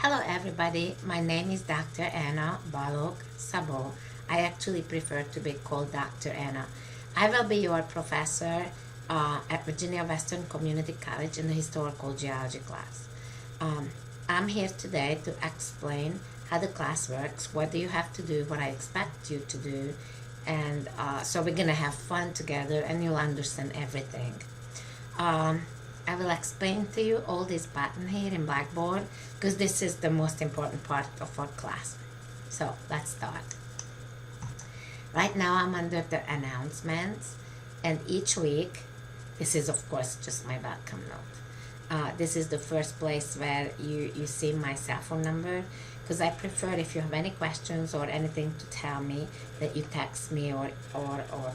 Hello everybody, my name is Dr. Anna Balog Sabo. I actually prefer to be called Dr. Anna. I will be your professor at Virginia Western Community College in the historical geology class. Um, I'm here today to explain how the class works, what do you have to do, what I expect you to do, and so we're gonna have fun together and you'll understand everything. Um, I will explain to you all this button here in Blackboard because this is the most important part of our class. So let's start. Right now I'm under the announcements, and each week, this is of course just my welcome note. This is the first place where you see my cell phone number, because I prefer if you have any questions or anything to tell me that you text me or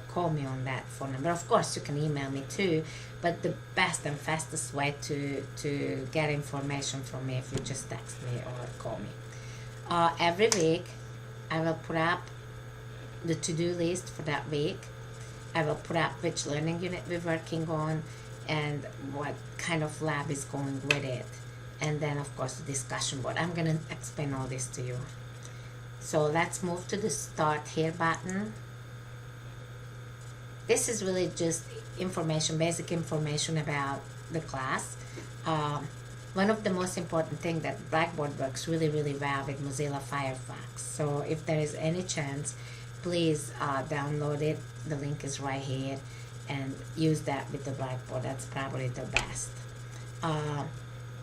call me on that phone number. Of course you can email me too, but the best and fastest way to get information from me if you just text me or call me. Every week I will put up the to-do list for that week. I will put up which learning unit we're working on and what kind of lab is going with it. And then of course the discussion board. I'm going to explain all this to you. So let's move to the start here button. This is really just information, basic information about the class. One of the most important things that Blackboard works really well with Mozilla Firefox. So if there is any chance, please download it. The link is right here, and use that with the Blackboard. That's probably the best.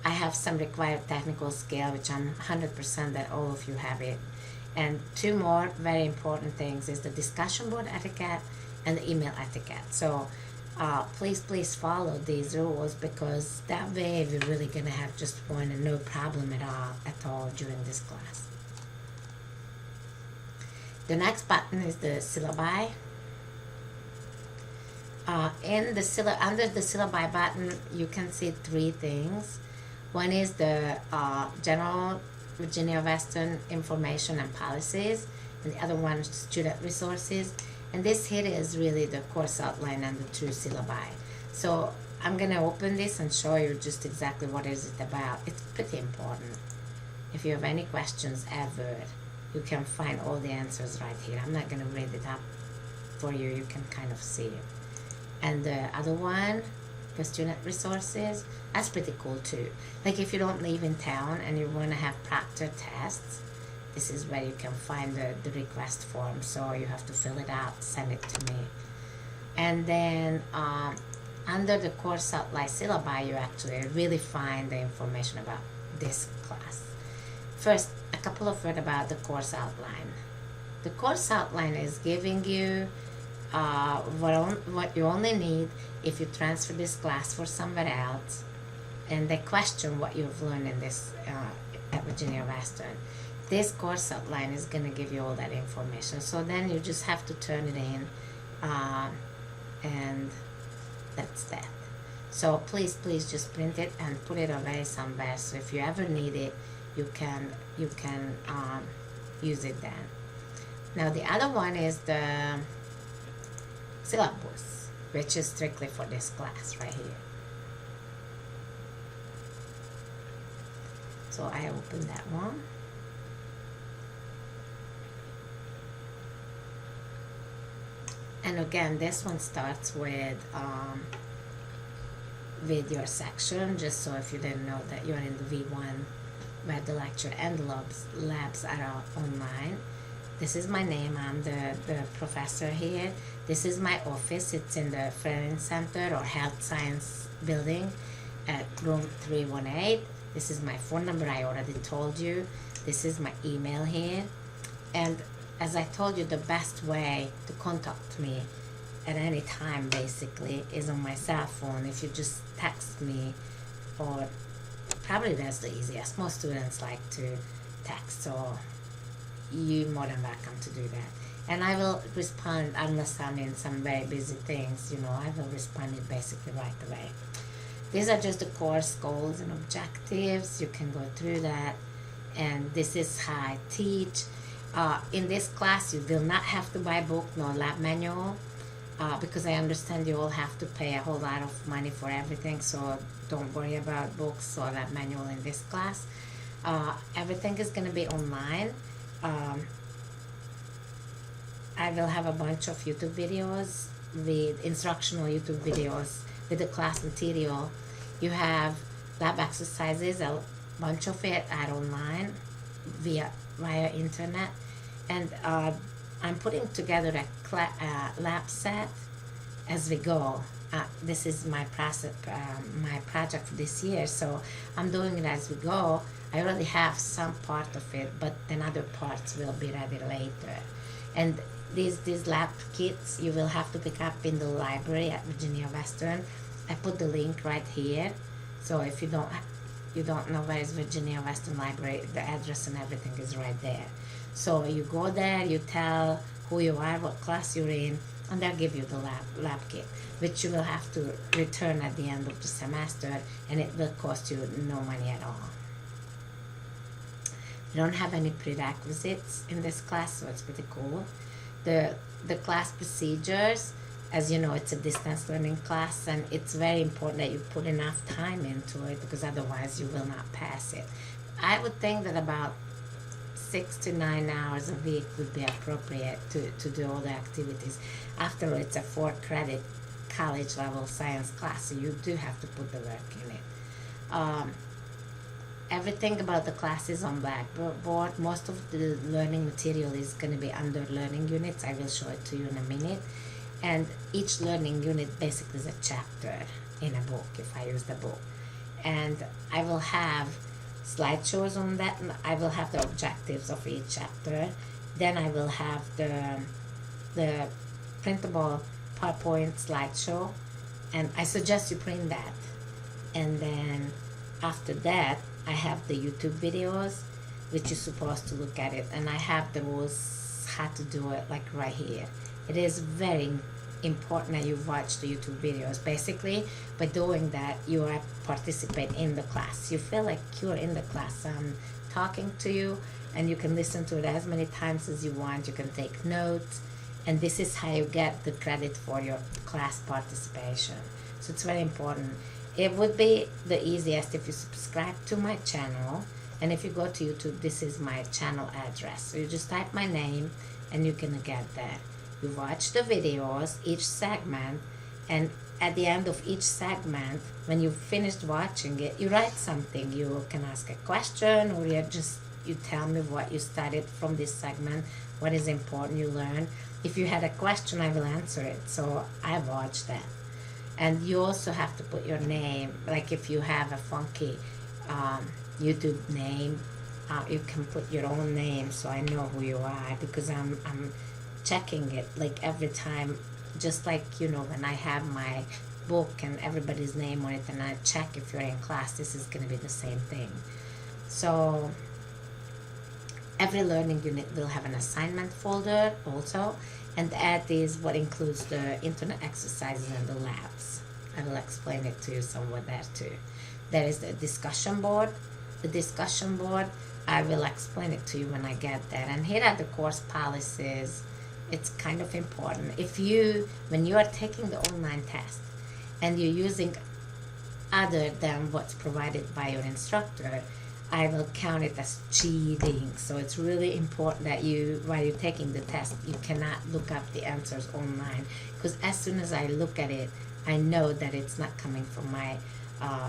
I have some required technical skill, which I'm 100% that all of you have it. And two more very important things is the discussion board etiquette and the email etiquette. So please follow these rules, because that way we're really going to have just fun and no problem at all during this class. The next button is the syllabi. Under the syllabi button, you can see three things. One is the general Virginia Western information and policies, and the other one is student resources. And this here is really the course outline and the two syllabi. So I'm going to open this and show you just exactly what is it about. It's pretty important. If you have any questions ever, you can find all the answers right here. I'm not going to read it up for you. You can kind of see it. And the other one, the student resources, that's pretty cool too. Like if you don't live in town and you want to have proctor tests, this is where you can find the request form. So you have to fill it out, send it to me. And then under the course outline syllabi, you actually really find the information about this class. First, a couple of words about the course outline. The course outline is giving you what you only need if you transfer this class for somewhere else and they question what you've learned in this at Virginia Western. This course outline is going to give you all that information. So then you just have to turn it in, and that's that. So please just print it and put it away somewhere. So if you ever need it, you can use it then. Now the other one is the syllabus, which is strictly for this class right here. So I open that one. And again, this one starts with your section, just so if you didn't know that you're in the V1 where the lecture and the labs are online. This is my name. I'm the professor here. This is my office. It's in the Frering Center or Health Science Building at room 318. This is my phone number. I already told you. This is my email here. And as I told you, the best way to contact me at any time basically is on my cell phone. If you just text me, or probably that's the easiest. Most students like to text, so you're more than welcome to do that. And I will respond unless I'm in some very busy things, I will respond it basically right away. These are just the course goals and objectives. You can go through that. And this is how I teach. In this class, you will not have to buy a book nor lab manual, because I understand you all have to pay a whole lot of money for everything, so don't worry about books or lab manual in this class. Everything is going to be online. Um, I will have a bunch of YouTube videos with instructional YouTube videos with the class material. You have lab exercises, a bunch of it are online via internet, and I'm putting together a lab set as we go. This is my process, my project for this year, so I'm doing it as we go. I already have some part of it, but then other parts will be ready later. And these lab kits you will have to pick up in the library at Virginia Western. I put the link right here, so if you don't know where is Virginia Western Library, the address and everything is right there. So you go there, you tell who you are, what class you're in, and they'll give you the lab kit, which you will have to return at the end of the semester, and it will cost you no money at all. We don't have any prerequisites in this class, so it's pretty cool. The class procedures, as you know, it's a distance learning class, and it's very important that you put enough time into it, because otherwise you will not pass it. I would think that about 6 to 9 hours a week would be appropriate to do all the activities. After all, it's a 4-credit college level science class, so you do have to put the work in it. Everything about the class is on Blackboard. Most of the learning material is going to be under learning units. I will show it to you in a minute. And each learning unit basically is a chapter in a book, if I use the book. And I will have slideshows on that. I will have the objectives of each chapter. Then I will have the printable PowerPoint slideshow. And I suggest you print that. And then after that, I have the YouTube videos, which you're supposed to look at it, and I have the rules how to do it, like right here. It is very important that you watch the YouTube videos. Basically, by doing that, you are participating in the class. You feel like you're in the class. I'm talking to you, and you can listen to it as many times as you want. You can take notes, and this is how you get the credit for your class participation. So it's very important. It would be the easiest if you subscribe to my channel, and if you go to YouTube, this is my channel address. So you just type my name and you can get there. You watch the videos, each segment, and at the end of each segment, when you've finished watching it, you write something. You can ask a question, or you tell me what you studied from this segment, what is important you learned. If you had a question, I will answer it. So I watched that. And you also have to put your name, like if you have a funky YouTube name, you can put your own name so I know who you are, because I'm checking it like every time, just like, you know, when I have my book and everybody's name on it, and I check if you're in class, this is going to be the same thing. So every learning unit will have an assignment folder also, and that is what includes the internet exercises and the labs. I will explain it to you somewhat there too. There is the discussion board. The discussion board, I will explain it to you when I get there. And here are the course policies. It's kind of important. When you are taking the online test and you're using other than what's provided by your instructor, I will count it as cheating. So it's really important that while you're taking the test, you cannot look up the answers online, because as soon as I look at it, I know that it's not coming from my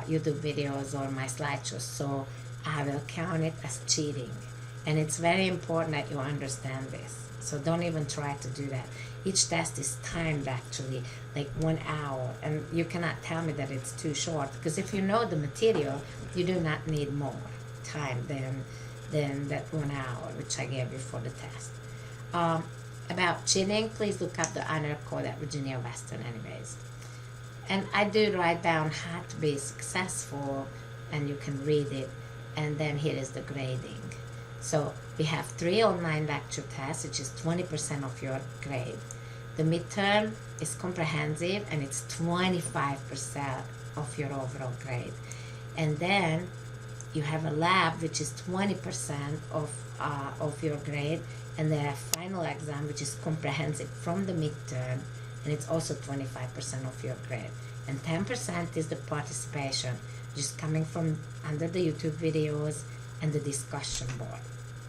YouTube videos or my slideshows. So I will count it as cheating. And it's very important that you understand this. So don't even try to do that. Each test is timed actually, like 1 hour. And you cannot tell me that it's too short, because if you know the material, you do not need more time than that 1 hour which I gave you for the test. About cheating, please look up the honor code at Virginia Western anyways. And I do write down how to be successful, and you can read it. And then here is the grading. So we have 3 online lecture tests, which is 20% of your grade. The midterm is comprehensive, and it's 25% of your overall grade. And then you have a lab, which is 20% of your grade, and the final exam, which is comprehensive from the midterm, and it's also 25% of your grade. And 10% is the participation, just coming from under the YouTube videos and the discussion board.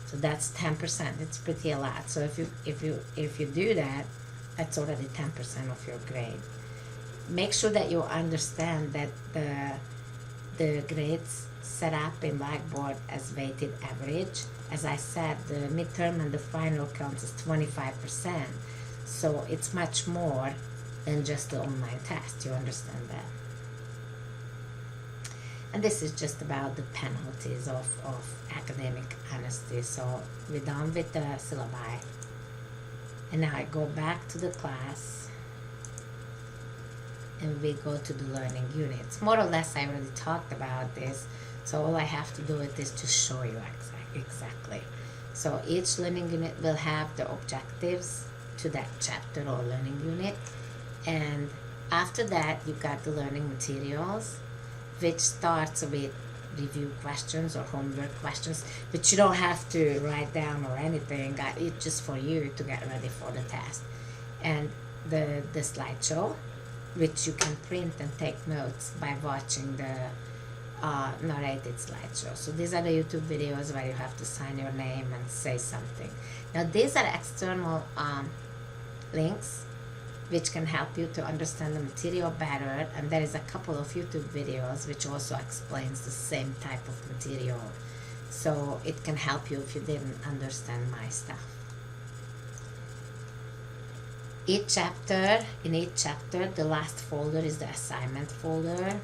So that's 10%. It's pretty a lot. So if you do that, that's already 10% of your grade. Make sure that you understand that the grades set up in Blackboard as weighted average. As I said, the midterm and the final counts as 25%. So it's much more than just the online test. You understand that? And this is just about the penalties of academic honesty. So we're done with the syllabi. And now I go back to the class and we go to the learning units. More or less I already talked about this. So all I have to do is to show you exactly. So each learning unit will have the objectives to that chapter or learning unit. And after that you got the learning materials, which starts with review questions or homework questions, which you don't have to write down or anything. It's just for you to get ready for the test. And the slideshow, which you can print and take notes by watching the narrated slideshow. So these are the YouTube videos where you have to sign your name and say something. Now these are external links which can help you to understand the material better, and there is a couple of YouTube videos which also explains the same type of material, so it can help you if you didn't understand my stuff. In each chapter, the last folder is the assignment folder,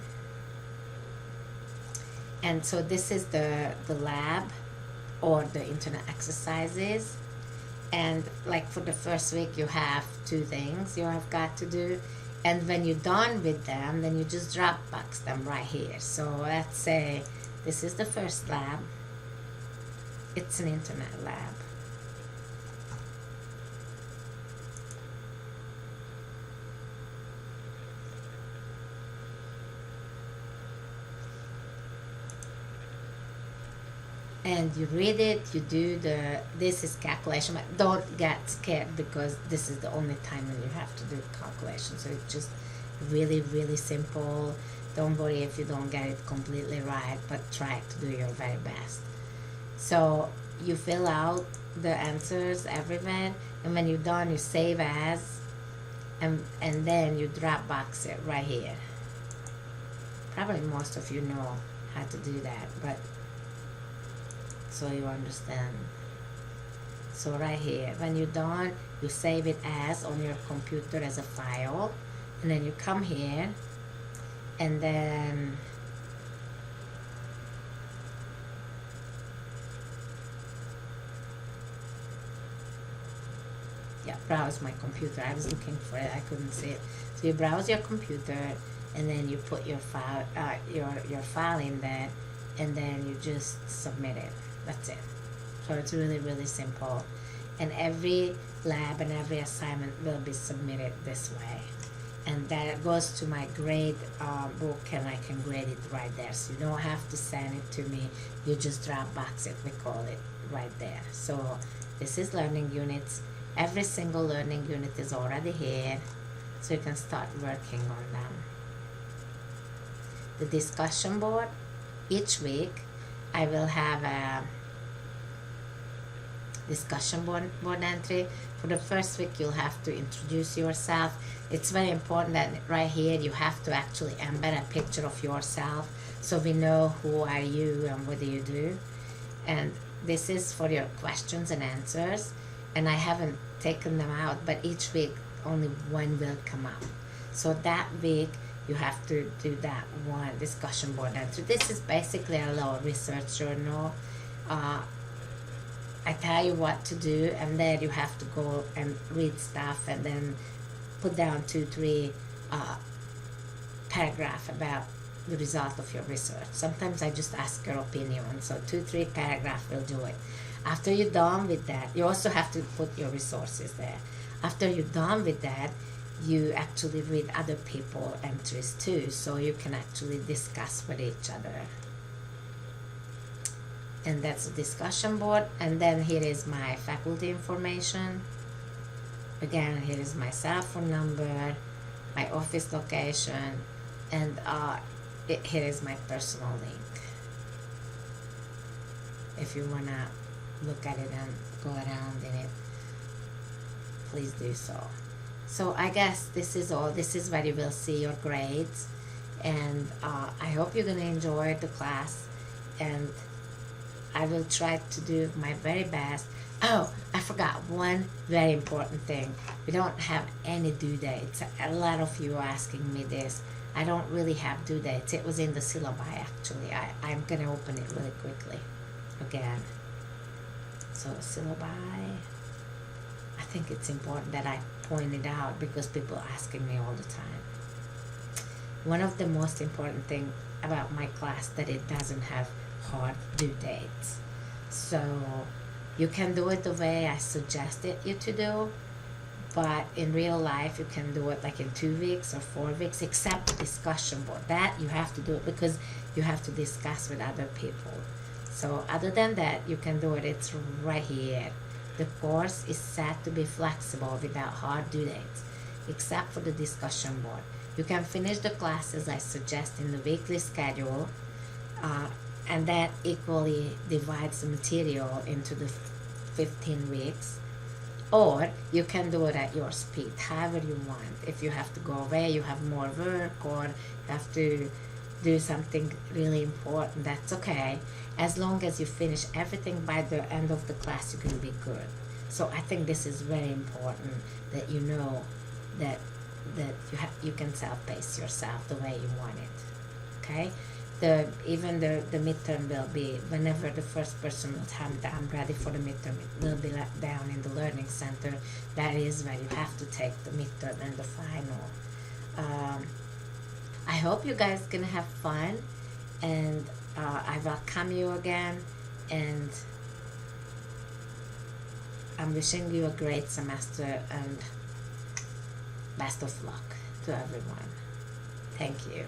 and so this is the lab or the internet exercises. And like for the first week you have 2 things you have got to do, and when you're done with them then you just Dropbox them right here. So let's say this is the first lab. It's an internet lab. And you read it, you do this is calculation, but don't get scared because this is the only time when you have to do calculation. So it's just really, really simple. Don't worry if you don't get it completely right, but try to do your very best. So you fill out the answers everywhere, and when you're done, you save as, and then you Dropbox it right here. Probably most of you know how to do that, but so you understand. So right here, when you're done, you save it as on your computer as a file, and then you come here, and then browse my computer. I was looking for it, I couldn't see it. So you browse your computer, and then you put your file, your file in there, and then you just submit it. That's it. So it's really, really simple, and every lab and every assignment will be submitted this way, and that goes to my grade book, and I can grade it right there. So you don't have to send it to me, you just Dropbox it, we call it, right there. So this is learning units. Every single learning unit is already here, so you can start working on them. The discussion board, each week I will have a discussion board entry. For the first week you'll have to introduce yourself. It's very important that right here you have to actually embed a picture of yourself so we know who are you and what do you do. And this is for your questions and answers, and I haven't taken them out, but each week only one will come up. So that week you have to do that one discussion board entry. This is basically a little research journal. I tell you what to do, and then you have to go and read stuff and then put down 2-3 paragraphs about the result of your research. Sometimes I just ask your opinion, so 2-3 paragraphs will do it. After you're done with that, you also have to put your resources there. After you're done with that, you actually read other people's entries too, so you can actually discuss with each other. And that's the discussion board. And then here is my faculty information. Again, here is my cell phone number, my office location, and here is my personal link. if you want to look at it and go around in it, please do so. So I guess this is all. This is where you will see your grades, and I hope you're gonna enjoy the class, and I will try to do my very best. Oh, I forgot one very important thing. We don't have any due dates. A lot of you are asking me this. I don't really have due dates. It was in the syllabi actually. I'm gonna open it really quickly again. So syllabi, I think it's important that I point it out because people are asking me all the time. One of the most important thing about my class that it doesn't have hard due dates. So you can do it the way I suggested you to do, but in real life you can do it like in 2 weeks or 4 weeks, except the discussion board. That you have to do it because you have to discuss with other people. So other than that, you can do it. It's right here. The course is set to be flexible without hard due dates, except for the discussion board. You can finish the classes I suggest in the weekly schedule, and that equally divides the material into the 15 weeks. Or you can do it at your speed, however you want. If you have to go away, you have more work, or you have to do something really important, that's okay. As long as you finish everything by the end of the class, you're going to be good. So I think this is very important that you know that you can self-pace yourself the way you want it. Okay? Even the midterm will be, whenever the first person will tell me that I'm ready for the midterm, it will be let down in the learning center. That is where you have to take the midterm and the final. I hope you guys gonna have fun, and I welcome you again, and I'm wishing you a great semester and best of luck to everyone. Thank you.